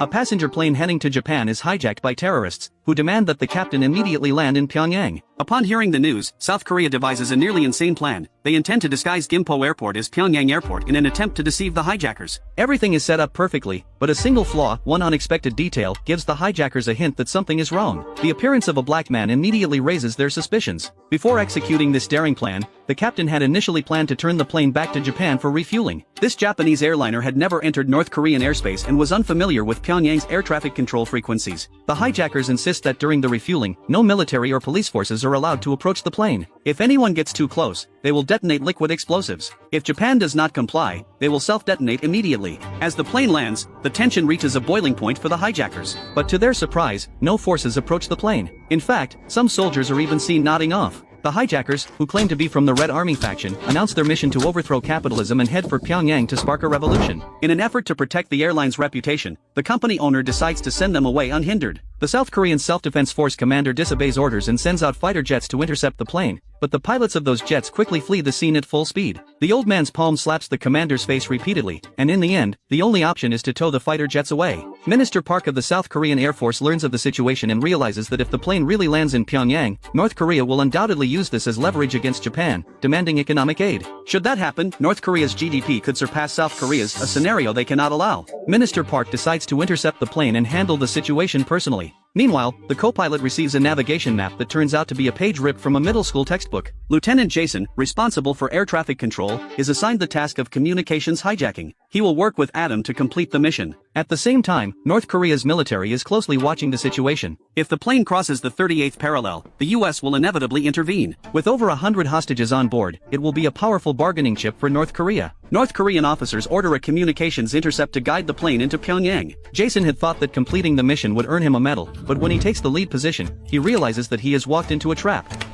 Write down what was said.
A passenger plane heading to Japan is hijacked by terrorists, who demand that the captain immediately land in Pyongyang. Upon hearing the news, South Korea devises a nearly insane plan. They intend to disguise Gimpo Airport as Pyongyang Airport in an attempt to deceive the hijackers. Everything is set up perfectly, but a single flaw, one unexpected detail, gives the hijackers a hint that something is wrong. The appearance of a black man immediately raises their suspicions. Before executing this daring plan, the captain had initially planned to turn the plane back to Japan for refueling. This Japanese airliner had never entered North Korean airspace and was unfamiliar with Pyongyang's air traffic control frequencies. The hijackers insist that during the refueling, no military or police forces are allowed to approach the plane. If anyone gets too close, they will detonate liquid explosives. If Japan does not comply, they will self-detonate immediately. As the plane lands, the tension reaches a boiling point for the hijackers. But to their surprise, no forces approach the plane. In fact, some soldiers are even seen nodding off. The hijackers, who claim to be from the Red Army faction, announce their mission to overthrow capitalism and head for Pyongyang to spark a revolution. In an effort to protect the airline's reputation, the company owner decides to send them away unhindered. The South Korean Self-Defense Force commander disobeys orders and sends out fighter jets to intercept the plane, but the pilots of those jets quickly flee the scene at full speed. The old man's palm slaps the commander's face repeatedly, and in the end, the only option is to tow the fighter jets away. Minister Park of the South Korean Air Force learns of the situation and realizes that if the plane really lands in Pyongyang, North Korea will undoubtedly use this as leverage against Japan, demanding economic aid. Should that happen, North Korea's GDP could surpass South Korea's, a scenario they cannot allow. Minister Park decides to intercept the plane and handle the situation personally. Meanwhile, the co-pilot receives a navigation map that turns out to be a page ripped from a middle school textbook. Lieutenant Jason, responsible for air traffic control, is assigned the task of communications hijacking. He will work with Adam to complete the mission. At the same time, North Korea's military is closely watching the situation. If the plane crosses the 38th parallel, the US will inevitably intervene. With over 100 hostages on board, it will be a powerful bargaining chip for North Korea. North Korean officers order a communications intercept to guide the plane into Pyongyang. Jason had thought that completing the mission would earn him a medal, but when he takes the lead position, he realizes that he has walked into a trap.